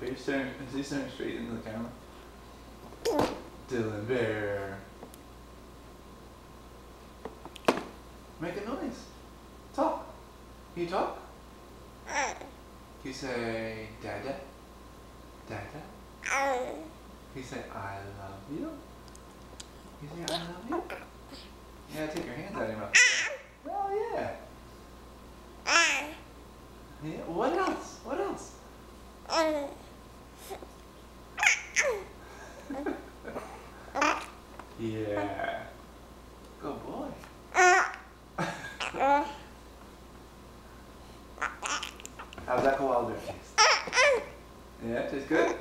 Are you staring? Is he staring straight into the camera? Dylan Bear. Make a noise. Talk. Can you talk? Can you say Dada? Dada? Can you say I love you? Can you say I love you? Yeah, take your hands out of your mouth. Oh yeah. Yeah. What else? What else? Yeah. Good boy. How's that koala bear taste? Yeah, tastes good?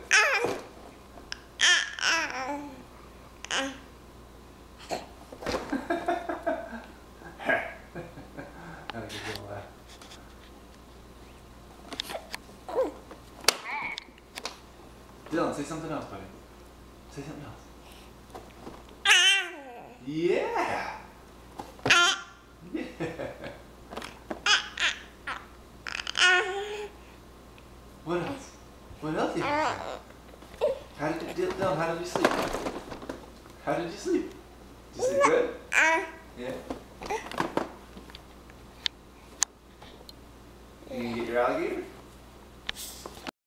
That was a good laugh. Dylan, say something else, buddy. Say something else. Yeah! Yeah! What else? What else did you say? Dylan, how did you sleep? How did you sleep? Did you sleep good? Yeah? You gonna get your alligator?